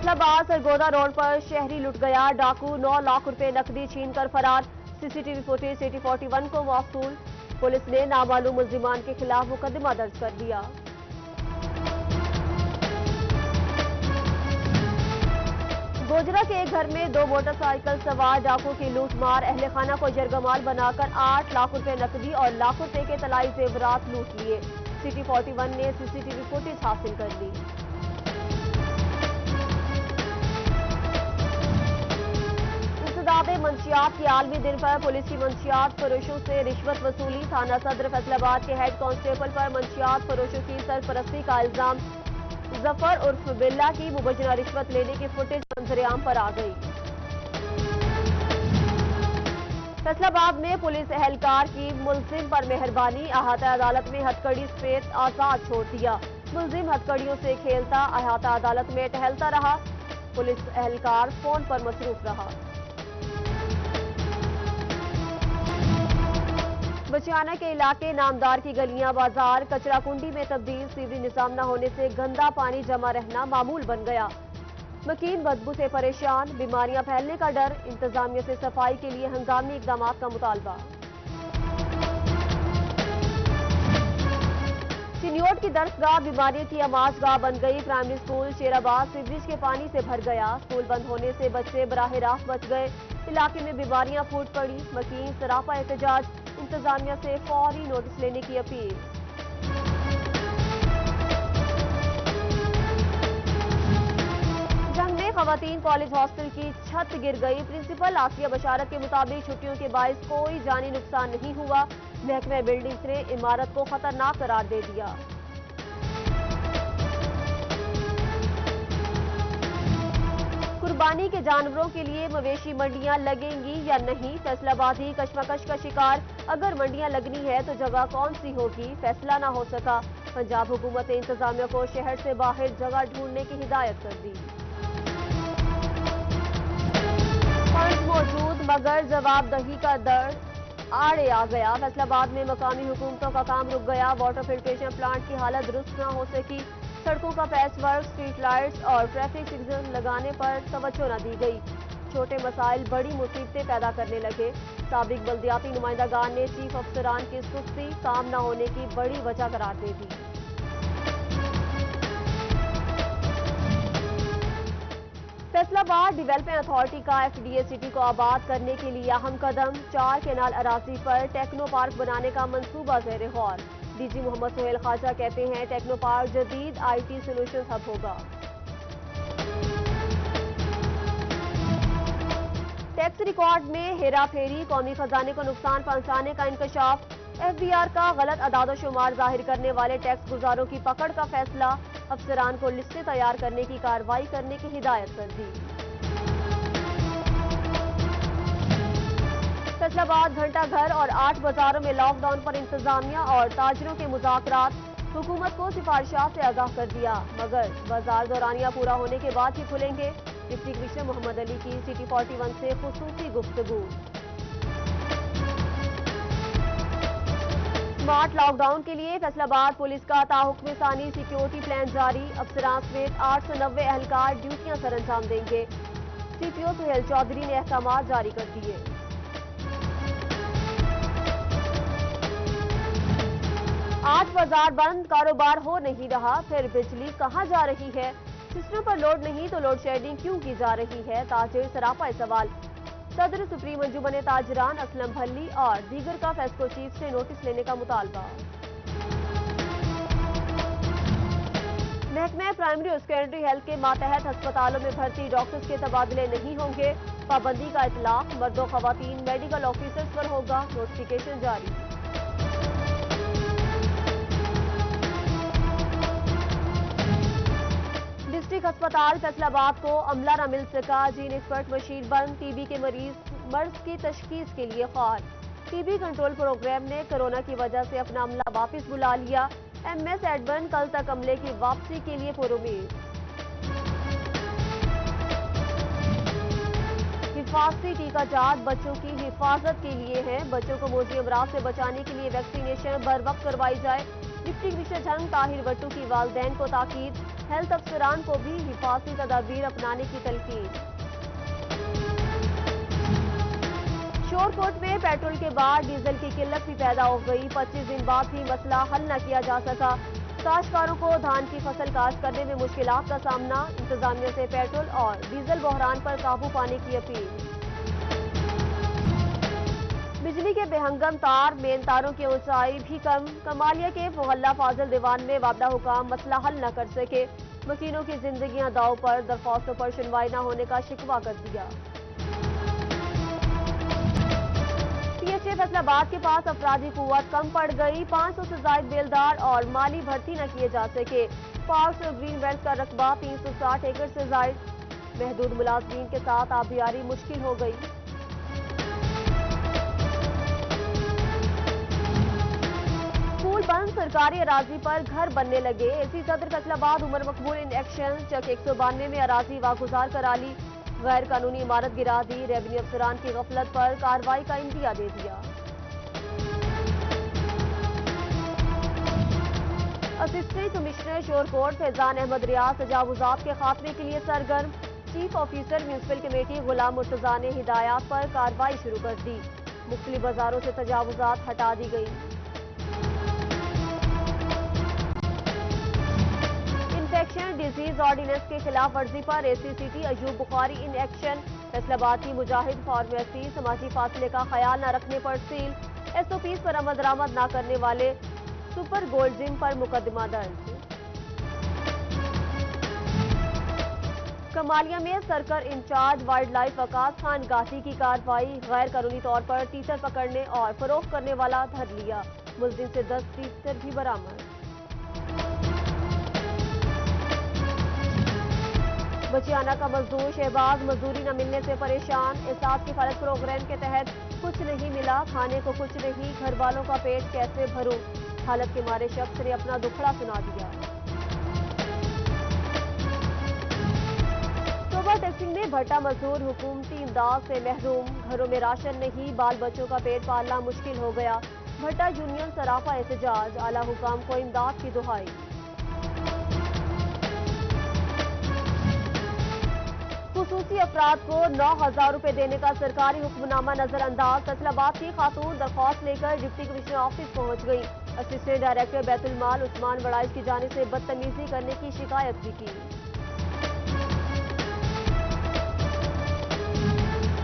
फैसल आबाद सरगोदा रोड पर शहरी लुट गया, डाकू 9 लाख रुपए नकदी छीन कर फरार। सीसीटीवी फुटेज सिटी 41 को मौसूल। पुलिस ने नामालूम मुल्जिमान के खिलाफ मुकदमा दर्ज कर दिया। गोजरा के एक घर में 2 मोटरसाइकिल सवार डाकू की लूट मार। अहले खाना को जरगमाल बनाकर 8 लाख रुपए नकदी और लाखों रुपए के तलाई जेवरात लूट लिए। सिटी 41 ने सीसीटीवी फुटेज हासिल कर ली। इंसदादे मंशियात के आलमी दिन पर पुलिस की मंशियात फरोशों से रिश्वत वसूली। थाना सदर फैसलाबाद के हेड कांस्टेबल पर मंशियात फरोशों की सरपरस्ती का इल्जाम। जफर उर्फ बिल्ला की मुबजना रिश्वत लेने की फुटेज मंजरेआम पर आ गई। फैसलाबाद में पुलिस एहलकार की मुल्जिम पर मेहरबानी। अहाता अदालत में हथकड़ी समेत आजाद छोड़ दिया। मुल्जिम हथकड़ियों से खेलता अहाता अदालत में टहलता रहा। पुलिस एहलकार फोन पर मसरूफ रहा। बचियाना के इलाके नामदार की गलियां बाजार कचरा कुंडी में तब्दील। सीवरेज निजाम न होने से गंदा पानी जमा रहना मामूल बन गया। मकीन बदबू से परेशान, बीमारियां फैलने का डर। इंतजामिया से सफाई के लिए हंगामी इकदाम का मुतालबा। चिन्योट की दरसगाह बीमारियों की आमाजगाह बन गई। प्राइमरी स्कूल शेराबाद सीवरेज के पानी से भर गया। स्कूल बंद होने से बच्चे बराह रास्त बच गए। इलाके में बीमारियां फूट पड़ी। मकीन सरापा एहतजाज, इंतजामिया से फौरी नोटिस लेने की अपील। जंग में खवातीन कॉलेज हॉस्टल की छत गिर गई। प्रिंसिपल आसिया बशारत के मुताबिक छुट्टियों के बायस कोई जानी नुकसान नहीं हुआ। महकमे बिल्डिंग्स ने इमारत को खतरनाक करार दे दिया। कुर्बानी के जानवरों के लिए मवेशी मंडियां लगेंगी या नहीं, फैसलाबादी कशमकश का शिकार। अगर मंडियां लगनी है तो जगह कौन सी होगी, फैसला ना हो सका। पंजाब हुकूमत ने इंतजामिया को शहर से बाहर जगह ढूंढने की हिदायत कर दी। फंड मौजूद मगर जवाबदही का दर आड़े आ गया। फैसलाबाद में मकामी हुकूमतों का काम रुक गया। वाटर फिल्ट्रेशन प्लांट की हालत दुरुस्त न हो सकी। सड़कों का पैच वर्क, स्ट्रीट लाइट्स और ट्रैफिक सिग्नल लगाने पर तवज्जो न दी गई। छोटे मसाइल बड़ी मुसीबतें पैदा करने लगे। साबिक बल्दियाती नुमाइंदागान ने चीफ अफसरान की सुस्ती काम न होने की बड़ी वजह करार दे दी। फैसलाबाद डेवलपमेंट अथॉरिटी का एफडीए सिटी को आबाद करने के लिए अहम कदम। 4 केनाल अराजी पर टेक्नो पार्क बनाने का मंसूबा ज़ेर गौर। डीजी मोहम्मद सुहेल ख्वाजा कहते हैं टेक्नो पार्क जदीद आईटी सोल्यूशन हब होगा। टैक्स रिकॉर्ड में हेरा फेरी, कौमी खजाने को नुकसान पहुंचाने का इंकशाफ। एफबीआर का गलत अदाद-ओ-शुमार जाहिर करने वाले टैक्स गुजारों की पकड़ का फैसला। अफसरान को लिस्टें तैयार करने की कार्रवाई करने की हिदायत कर दी। फैसलाबाद घंटा घर और 8 बाजारों में लॉकडाउन पर इंतजामिया और ताजरों के मुज़ाकरात। हुकूमत को सिफारिशात से आगाह कर दिया मगर बाजार दौरानिया पूरा होने के बाद ही खुलेंगे। डिप्टी कमिश्नर मोहम्मद अली की सिटी 41 से खुसूसी गुफ्तगू। स्मार्ट लॉकडाउन के लिए फैसलाबाद पुलिस का ताहुक्म सानी सिक्योरिटी प्लान जारी। अफसरान समेत 890 एहलकार ड्यूटियां सर अंजाम देंगे। सीपीओ सुहेल चौधरी ने अहकामात जारी कर दिए। आज बाजार बंद, कारोबार हो नहीं रहा, फिर बिजली कहां जा रही है? सिस्टम पर लोड नहीं तो लोड शेडिंग क्यों की जा रही है? ताजिर सरापा सवाल। सदर सुप्रीम अंजुमन ताजरान असलम भल्ली और दीगर का फेस्को चीफ से नोटिस लेने का मुतालबा। महकमे प्राइमरी और सेकेंडरी हेल्थ के मातहत अस्पतालों में भर्ती डॉक्टर्स के तबादले नहीं होंगे। पाबंदी का इतलाक, मर्दों खवातीन मेडिकल ऑफिसर्स पर होगा। नोटिफिकेशन जारी। डिस्ट्रिक्ट अस्पताल फैसलाबाद को अमला न मिल सका। जीन एक्सपर्ट मशीन बंद। टीबी के मरीज मर्ज की तशखीस के लिए ख्वार। टीबी कंट्रोल प्रोग्राम ने कोरोना की वजह से अपना अमला वापस बुला लिया। एमएस एडवन कल तक अमले की वापसी के लिए पुरुमीद। हिफाजती टीका जात बच्चों की हिफाजत के लिए हैं। बच्चों को मोजी अमराज से बचाने के लिए वैक्सीनेशन बर वक्त करवाई जाए। डिप्टी कमिश्नर झंग ताहिर भट्टू की वालिदैन को ताकीद, हेल्थ अफसरान को भी हिफाजती तदाबीर अपनाने की तलकीन। शोरकोट में पेट्रोल के बाद डीजल की किल्लत भी पैदा हो गई। 25 दिन बाद भी मसला हल न किया जा सका। काश्तकारों को धान की फसल काश्त करने में मुश्किलात का सामना, इंतजामिया से पेट्रोल और डीजल बहरान पर काबू पाने की अपील। बिजली के बेहंगम तार, मेन तारों की ऊंचाई भी कम। कमालिया के मोहल्ला फाजिल दीवान में वाबदा हुकाम मसला हल न कर सके। मकीनों की जिंदगियां दाव पर, दरख्वास्तों पर सुनवाई न होने का शिकवा कर दिया। पीएचए फैसलाबाद के पास अफरादी कुव्वत कम पड़ गई। 500 से जायद बेलदार और माली भर्ती न किए जा सके। पार्क्स और ग्रीन बेल्ट का रकबा 360 एकड़ से जायद। महदूद मुलाजमीन के साथ आबियारी मुश्किल हो गई। स्कूल बंद, सरकारी अराजी पर घर बनने लगे। एसी सदर फैसलाबाद उमर मकबूल इन एक्शन, चक 192 में अराजी वागुजार करा ली। गैर कानूनी इमारत गिरा दी। रेवेन्यू अफसरान की गफलत पर कार्रवाई का इंदिया दे दिया। असिस्टेंट कमिश्नर शोरकोट फैजान अहमद रियाज तजावुजात के खात्मे के लिए सरगर्म। चीफ ऑफिसर म्यूनसिपल कमेटी गुलाम मुर्तजा ने हिदायत पर कार्रवाई शुरू कर दी। मुख्तलिफ बाजारों से तजावुजात हटा दी गई। इंफेक्शन डिजीज ऑर्डिनेंस के खिलाफ वर्जी पर एसीसीटी अयूब बुखारी इन एक्शन। फैसलाबाद की मुजाहिद फार्मेसी समाजी फासले का ख्याल न रखने पर सील। एसओपीज पर अमल दरामद न करने वाले सुपर गोल्ड जिम पर मुकदमा दर्ज। कमालिया में सरकर incharge wildlife Waqas Khan गाती की कार्रवाई। गैर कानूनी तौर पर तीतर पकड़ने और फरोख्त करने वाला धर लिया। मुलजिम से 10 तीतर भी बरामद। बचियाना का मजदूर शहबाज मजदूरी न मिलने से परेशान। एहसास किफायत प्रोग्राम के तहत कुछ नहीं मिला, खाने को कुछ नहीं, घर वालों का पेट कैसे भरूं। हालत के मारे शख्स ने अपना दुखड़ा सुना दिया। सोबा टेक्सिंग में भट्टा मजदूर हुकूमती इमदाद से महरूम। घरों में राशन नहीं, बाल बच्चों का पेट पालना मुश्किल हो गया। भट्टा यूनियन सराफा एहतजाज, आला हुकाम को इमदाद की दुहाई। खुसूसी अफराद को 9,000 रुपए देने का सरकारी हुक्मनामा नजरअंदाज। फैसलाबाद की खातून दरख्वास्त लेकर डिप्टी कमिश्नर ऑफिस पहुंच गई। असिस्टेंट डायरेक्टर बैतुल माल उस्मान वड़ाइश की जानिब से बदतमीजी करने की शिकायत भी की।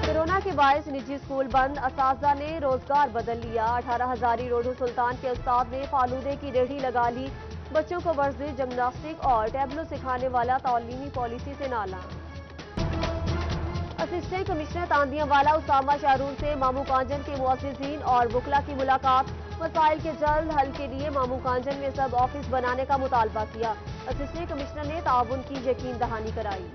कोरोना के बायस निजी स्कूल बंद, असातिज़ा ने रोजगार बदल लिया। 18 हजारी रोडू सुल्तान के उस्ताद ने फालूदे की रेहड़ी लगा ली। बच्चों को वर्जिश, जिम्नास्टिक और टैबलो सिखाने वाला तालीमी पॉलिसी से नाला। असिस्टेंट कमिश्नर तांदियावाला उसामा शाहरून से मामू कांजन के मुअज़्ज़िज़ीन और वकला की मुलाकात। मसाइल के जल्द हल के लिए मामू कांजन में सब ऑफिस बनाने का मुतालबा किया। असिस्टेंट कमिश्नर ने ताउन की यकीन दहानी कराई।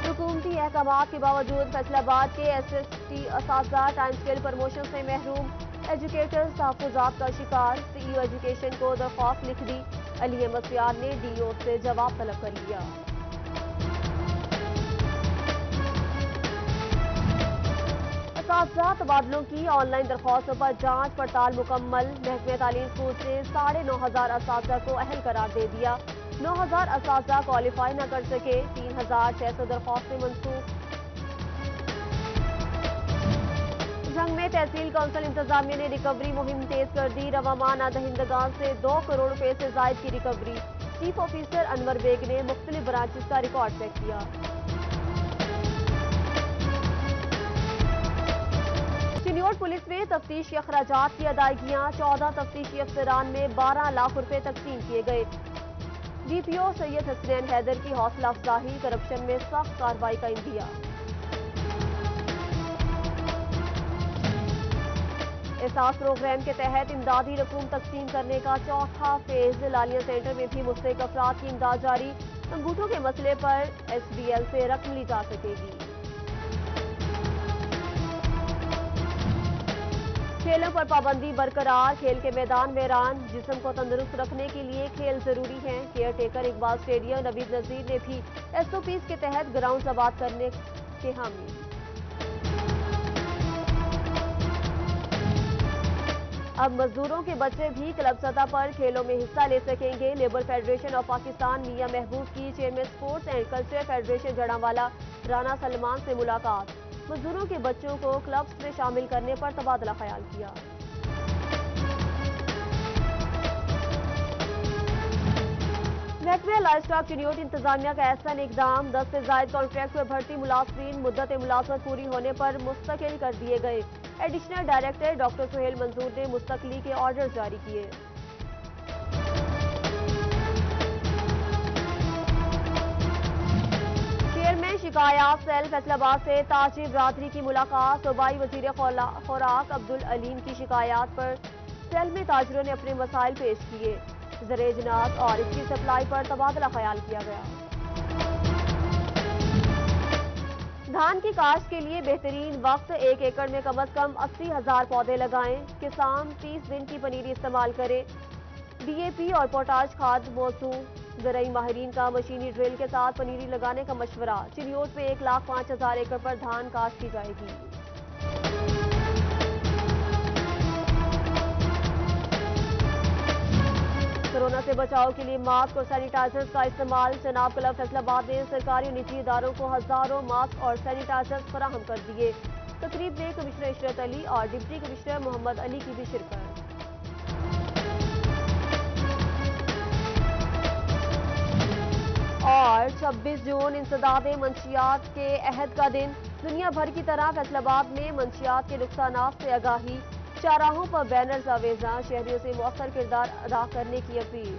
हुकूमती अहकामात के बावजूद फैसलाबाद के SST असातिज़ा टाइम स्केल प्रमोशन से महरूम। एजुकेटर्स तहफ़्फ़ुज़ात का शिकार। CEO एजुकेशन को दरख्वास्त लिख दी। अली अहमद सियार ने DO से जवाब तलब कर लिया। असातिज़ा तबादलों की ऑनलाइन दरख्वास्तों पर जांच पड़ताल मुकम्मल। महकमे तालीम स्कूल से 9,500 असातिज़ा को अहल करार दे दिया। 9,000 असातिज़ा क्वालिफाई न कर सके। 3,600 दरख्वास्तें मंसूख। जंग में तहसील काउंसिल इंतजामिया ने रिकवरी मुहिम तेज कर दी। रवामाना दहिंदगान से 2 करोड़ रुपए से जायद की recovery. Chief officer Anwar Baig ने मुख्तलिफ ब्रांचेस का रिकॉर्ड चेक किया। चिन्योट पुलिस में तफ्तीशी अखराजात की अदायगियां। 14 तफ्तीशी अफसरान में 12 लाख रुपए तकसीम किए गए। DPO सैयद हसनैन हैदर की हौसला अफजाही। करप्शन में सख्त कार्रवाई का इंदिया। एहसास प्रोग्राम के तहत इमदादी रकूम तकसीम करने का चौथा फेज। लालिया सेंटर में भी मुस्तहिक अफराद की इमदाद जारी। अंगूठों के मसले पर SBL से रकम ली जा सकेगी। खेलों पर पाबंदी बरकरार। खेल के मैदान वीरान। जिस्म को तंदुरुस्त रखने के लिए खेल जरूरी है। Caretaker Iqbal stadium Naveed Nazir ने भी SOPs के तहत ग्राउंड आबाद करने के हामी। اب مزدوروں کے بچے بھی کلب سطح پر کھیلوں میں حصہ لے سکیں گے۔ Labour federation of Pakistan Mian Mehboob کی chairman sports and cultural federation Jaranwala Rana Salman سے ملاقات۔ مزدوروں کے بچوں کو کلبس میں شامل کرنے پر تبادلہ خیال کیا۔ محکمہ لائف اسٹاک چنیوٹ انتظامیہ کا احسن اقدام، 10 سے زائد کانٹریکٹ میں بھرتی ملازمین مدت ملازمت پوری ہونے پر مستقل کر دیے گئے۔ ایڈیشنل ڈائریکٹر ڈاکٹر سہیل منظور نے مستقلی کے آرڈر جاری کیے۔ چیئرمین شکایات سیل فیصل آباد سے تاجر برادری کی ملاقات۔ صوبائی وزیر خوراک عبدالعلیم کی شکایات پر سیل میں تاجروں نے اپنے مسائل پیش کیے۔ زرعی اجناس اور اس کی سپلائی پر تبادلہ خیال کیا گیا۔ دھان کی کاشت کے لیے بہترین وقت، 1 ایکڑ میں کم از کم 80,000 پودے لگائیں۔ کسان 30 دن کی پنیری استعمال کرے۔ ڈی اے پی اور پوٹاش کھاد موزوں۔ زرعی ماہرین کا مشینی ڈرل کے ساتھ پنیری لگانے کا مشورہ۔ چنیوٹ میں 1,05,000 ایکڑ پر دھان کاشت کی جائے گی۔ کورونا سے بچاؤ کے لیے ماسک اور سینیٹائزرز کا استعمال۔ جناب کلب فیصل آباد نے سرکاری اور نجی اداروں کو ہزاروں ماسک اور سینیٹائزرز فراہم کر دیے۔ تقریب میں کمشنر عشرت علی اور ڈپٹی کمشنر محمد علی کی بھی شرکت۔ اور 26 جون انسداد منشیات کے عہد کا دن، دنیا بھر کی طرح فیصل آباد میں منشیات کے نقصانات سے آگاہی، چاراہوں پر بینرز آویزاں، شہریوں سے مؤثر کردار ادا کرنے کی اپیل۔